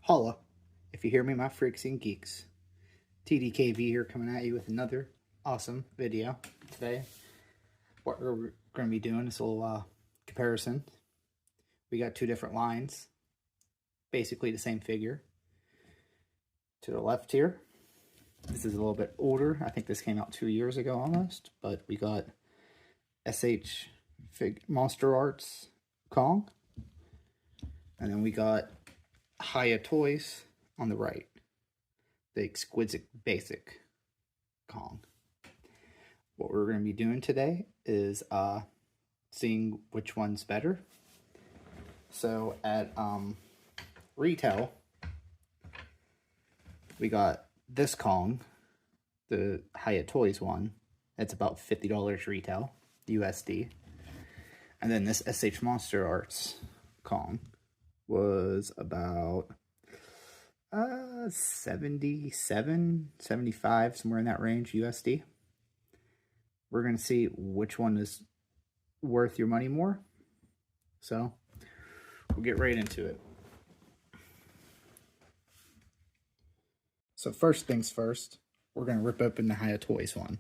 Holla, if you hear me, my freaks and geeks. TDKV here coming at you with another awesome video. Today, what we're going to be doing is a little comparison. We got two different lines, basically the same figure. To the left here, this is a little bit older. I think this came out 2 years ago almost, but we got SH Monsterarts Kong. And then we got Hiya Toys on the right, the exquisite basic Kong. What we're going to be doing today is seeing which one's better. So at retail, we got this Kong, the Hiya Toys one. It's about $50 retail, USD. And then this SH Monsterarts Kong was about 77, 75, somewhere in that range, USD. We're going to see which one is worth your money more. So we'll get right into it. So first things first, we're going to rip open the Hiya Toys one.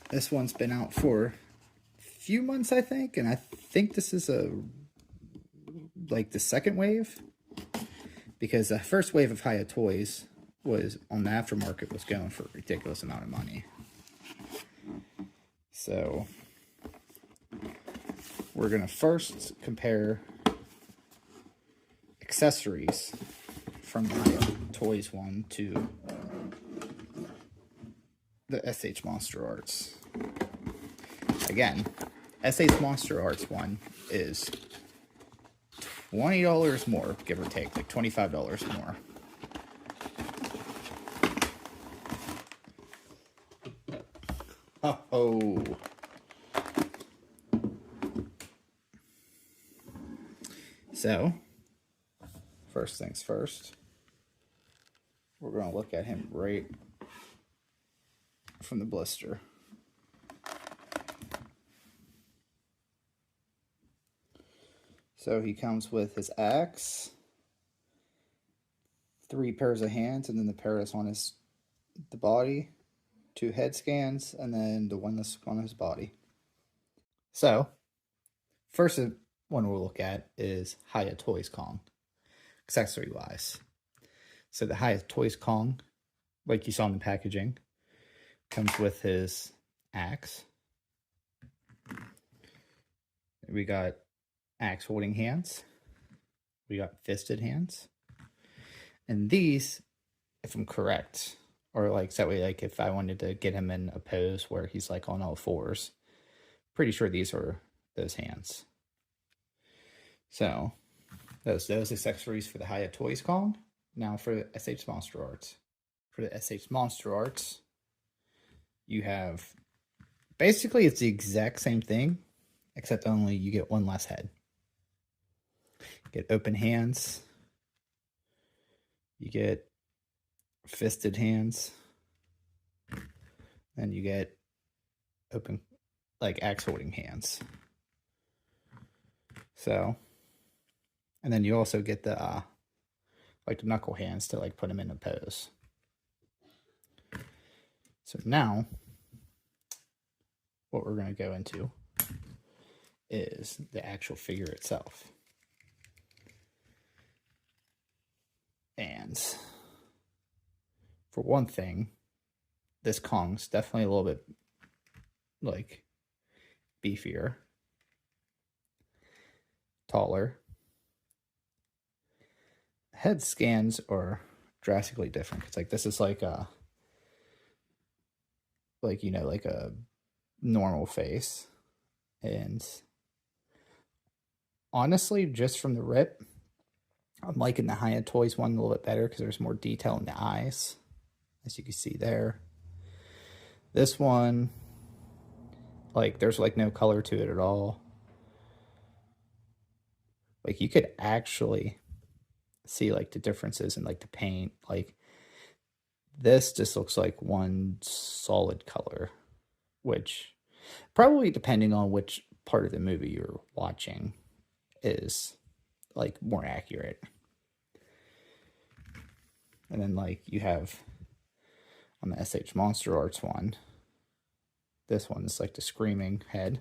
This one's been out for a few months, I think, and I think this is like the second wave, because the first wave of Hiya Toys was on the aftermarket, was going for a ridiculous amount of money. So we're going to first compare accessories from the Hiya Toys one to the SH Monsterarts. Again, SH Monsterarts one is $20 more, give or take, like $25 more. Oh. So, first things first, we're going to look at him right from the blister. So he comes with his axe, 3 pairs of hands, and then the pair that's on the body, 2 head scans, and then the one that's on his body. So, first one we'll look at is Hiya Toys Kong, accessory-wise. So the Hiya Toys Kong, like you saw in the packaging, comes with his axe. We got axe holding hands. We got fisted hands. And these, if I'm correct, or like that way, like if I wanted to get him in a pose where he's like on all fours, pretty sure these are those hands. So those accessories for the Hiya Toys Kong. Now for the SH Monsterarts. For the SH Monsterarts, you have basically it's the exact same thing, except only you get one less head. You get open hands. You get fisted hands. And you get open, like axe holding hands. So, and then you also get the like the knuckle hands to like put them in a pose. So now, what we're going to go into is the actual figure itself. And for one thing, this Kong's definitely a little bit like beefier, taller. Head scans are drastically different. It's like this is like a like a normal face, and honestly, just from the rip, I'm liking the Hiya Toys one a little bit better because there's more detail in the eyes, as you can see there. This one, like there's like no color to it at all. Like you could actually see like the differences in like the paint. Like this just looks like one solid color, which probably depending on which part of the movie you're watching is like more accurate. And then like you have on the SH Monsterarts one, this one's like the screaming head.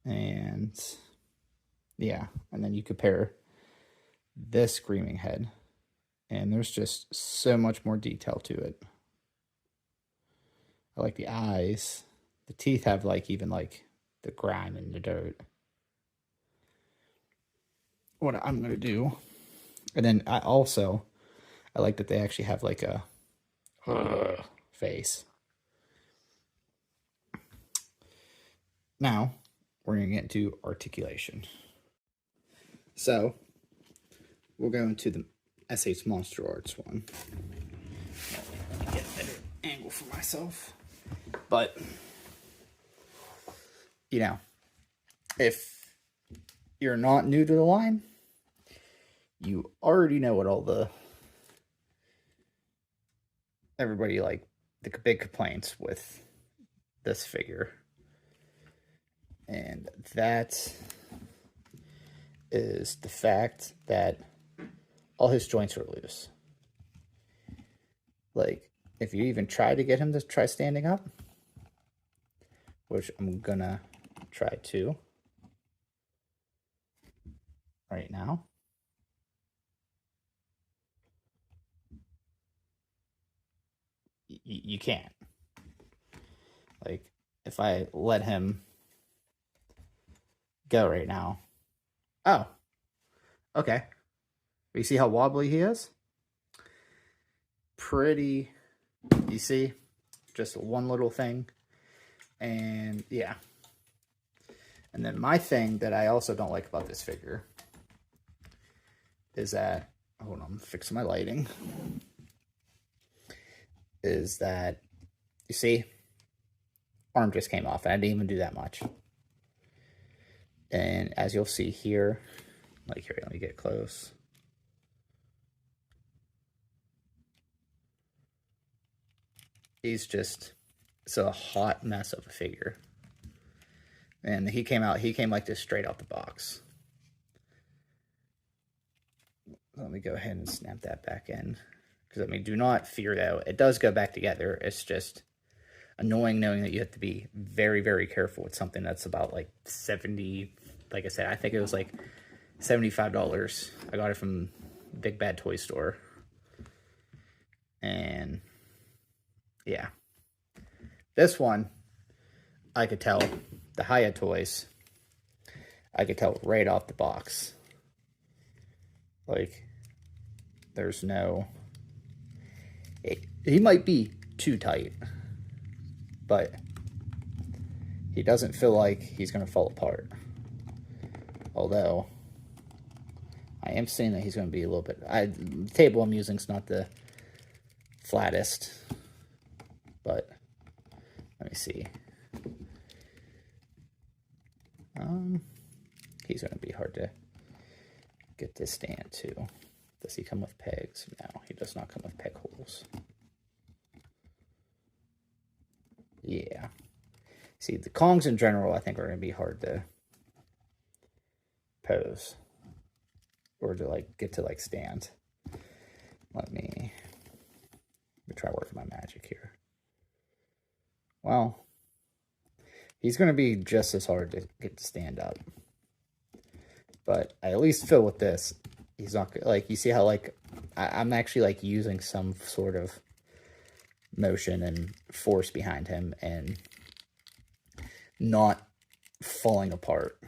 And yeah, and then you compare this screaming head, and there's just so much more detail to it. I like the eyes. The teeth have like even like the grime and the dirt. What I'm gonna do, and then I like that they actually have like a face. Now we're gonna get into articulation. So we'll go into the SH Monsterarts one. Let me get a better angle for myself. But you know, if you're not new to the line, you already know what all the everybody like the big complaints with this figure, and that is the fact that all his joints are loose. Like, if you even try to get him to try standing up, which I'm gonna try to right now. You can't. Like, if I let him go right now. Oh, okay. You see how wobbly he is? Pretty, you see? Just one little thing. And yeah. And then my thing that I also don't like about this figure is that, hold on, I'm fixing my lighting. Is that, you see, arm just came off. And I didn't even do that much. And as you'll see here, like here, let me get close. He's just, it's a hot mess of a figure. And he came like this straight out the box. Let me go ahead and snap that back in. Because, I mean, do not fear though. It does go back together. It's just annoying knowing that you have to be very, very careful with something that's about like 70, like I said, I think it was like $75. I got it from Big Bad Toy Store. And yeah. This one, I could tell, the Hiya toys, I could tell right off the box. Like, there's no, he might be too tight, but he doesn't feel like he's going to fall apart. Although, I am seeing that he's going to be a little bit, the table I'm using is not the flattest, but let me see. He's going to be hard to get this stand too. Does he come with pegs? No, he does not come with peg holes. Yeah. See, the Kongs in general, I think, are going to be hard to pose or to like get to like stand. Let me try working my magic here. Well, he's going to be just as hard to get to stand up. But I at least feel with this, he's not, like, you see how, like, I'm actually, like, using some sort of motion and force behind him and not falling apart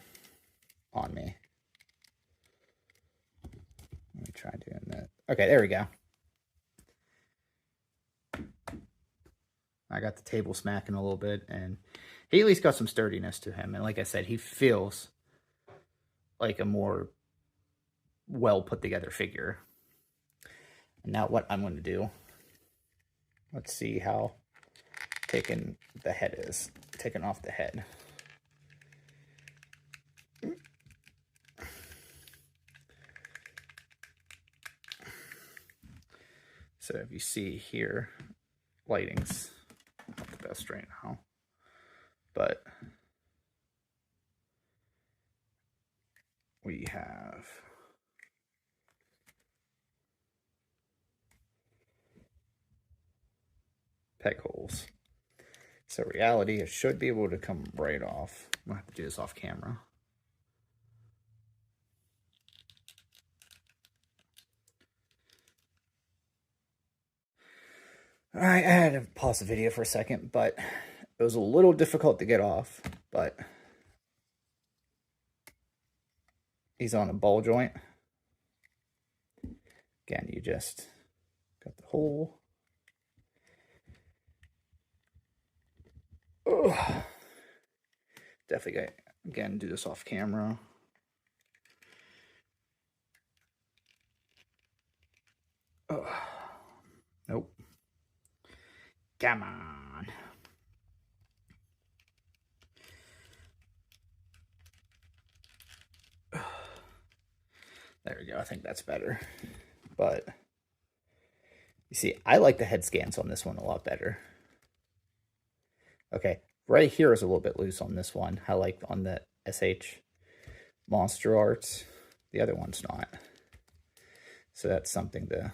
on me. Let me try doing that. Okay, there we go. I got the table smacking a little bit, and he at least got some sturdiness to him. And like I said, he feels like a more well put together figure. And now what I'm going to do, let's see how taken the head is, taken off the head. So if you see here, lighting's not the best right now, but we have peg holes. So reality, it should be able to come right off. I'm gonna have to do this off camera. All right, I had to pause the video for a second, but it was a little difficult to get off, but he's on a ball joint. Again, you just got the hole. Ugh. Definitely got, again, do this off camera. Ugh. Nope. Come on. There we go. I think that's better. But you see, I like the head scans on this one a lot better. Okay, right here is a little bit loose on this one. I like on the SH Monsterarts. The other one's not. So that's something to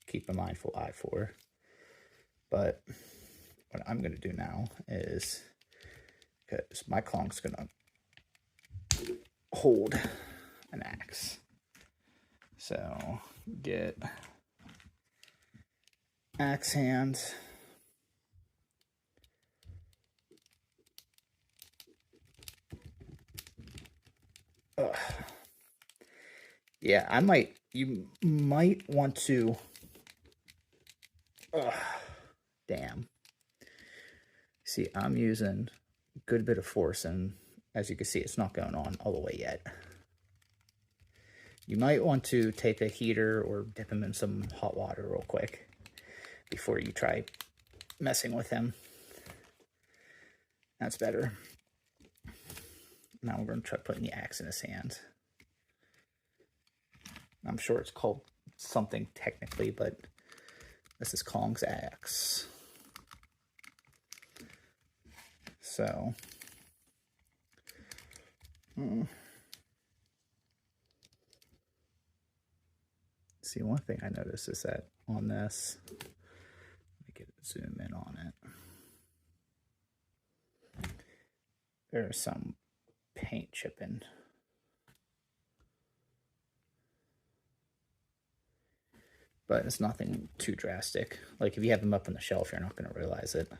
keep a mindful eye for. But what I'm going to do now is, because my clonk's going to hold an axe. So get axe hands. Ugh. Yeah, you might want to, damn. See, I'm using a good bit of force, and as you can see, it's not going on all the way yet. You might want to take a heater or dip him in some hot water real quick before you try messing with him. That's better. Now we're going to try putting the axe in his hands. I'm sure it's called something technically, but this is Kong's axe. So, see, one thing I noticed is that on this, let me get a zoom in on it. There's some paint chipping. But it's nothing too drastic. Like if you have them up on the shelf, you're not going to realize it.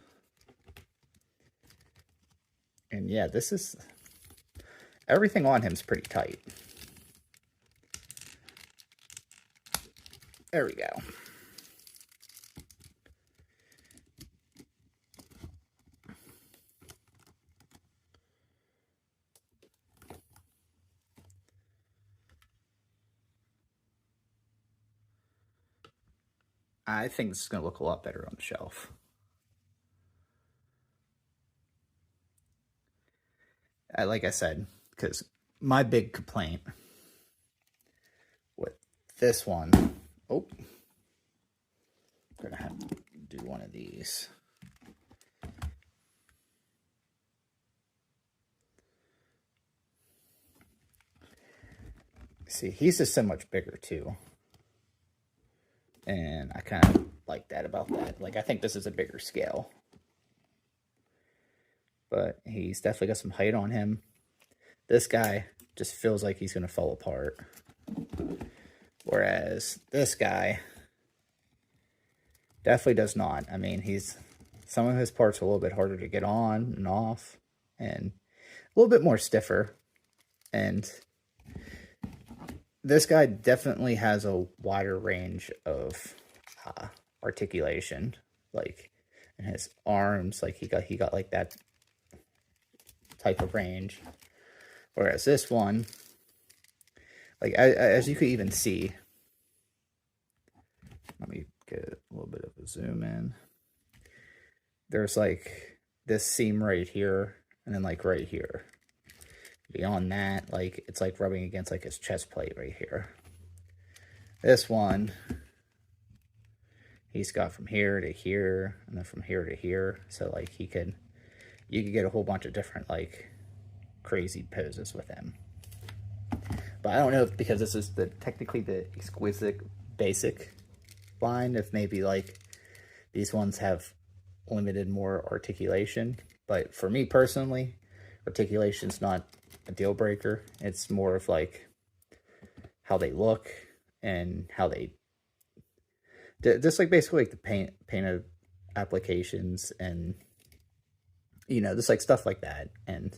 And yeah, this is, everything on him is pretty tight. There we go. I think this is going to look a lot better on the shelf. Like I said, because my big complaint with this one, I'm going to have to do one of these. See, he's just so much bigger too. And I kind of like that about that. Like, I think this is a bigger scale. But he's definitely got some height on him. This guy just feels like he's going to fall apart. Whereas this guy definitely does not. I mean, some of his parts are a little bit harder to get on and off. And a little bit more stiffer. And this guy definitely has a wider range of articulation, like in his arms, like he got like that type of range. Whereas this one, like as you could even see, let me get a little bit of a zoom in. There's like this seam right here, and then like right here. Beyond that, like it's like rubbing against like his chest plate right here. This one, he's got from here to here, and then from here to here. So like you could get a whole bunch of different like crazy poses with him. But I don't know if, because this is technically the exquisite basic line, if maybe like these ones have limited more articulation. But for me personally, articulation's not a deal breaker. It's more of like how they look and how they just like basically like the painted applications and just like stuff like that. And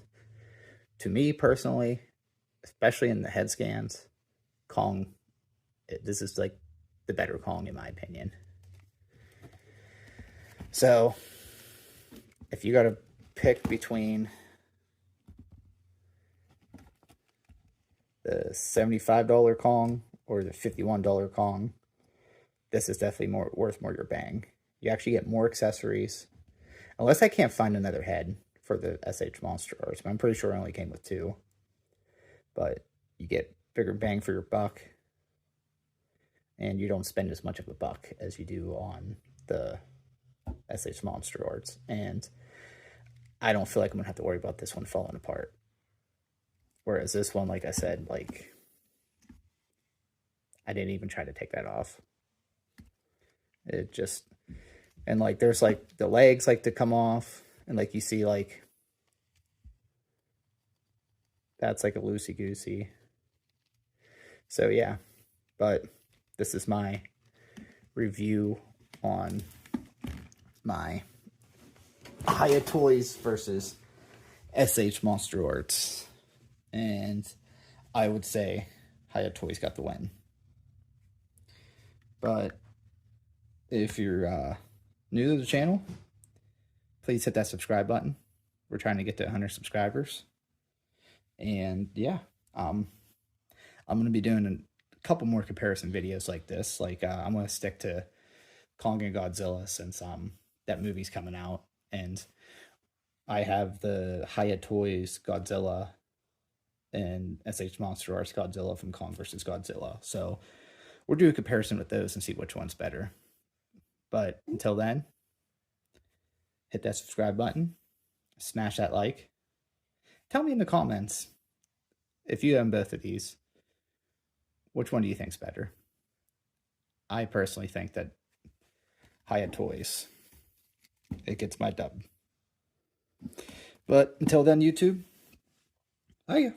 to me personally, especially in the head scans, Kong, this is like the better Kong in my opinion. So if you got to pick between the $75 Kong or the $51 Kong, this is definitely worth more your bang. You actually get more accessories, unless I can't find another head for the SH Monsterarts. I'm pretty sure I only came with 2, but you get bigger bang for your buck, and you don't spend as much of a buck as you do on the SH Monsterarts. And I don't feel like I'm gonna have to worry about this one falling apart. Whereas this one, like I said, like I didn't even try to take that off. It just, and like there's like the legs like to come off, and like you see like that's like a loosey-goosey. So yeah, but this is my review on my Hiya Toys versus SH Monsterarts. And I would say Hiya Toys got the win. But if you're new to the channel, please hit that subscribe button. We're trying to get to 100 subscribers. And yeah, I'm going to be doing a couple more comparison videos like this. Like I'm going to stick to Kong and Godzilla since that movie's coming out. And I have the Hiya Toys Godzilla and SH Monsterarts Godzilla from Kong vs. Godzilla. So we'll do a comparison with those and see which one's better. But until then, hit that subscribe button, smash that like. Tell me in the comments, if you own both of these, which one do you think's better? I personally think that Hiya Toys, it gets my dub. But until then, YouTube, hiya.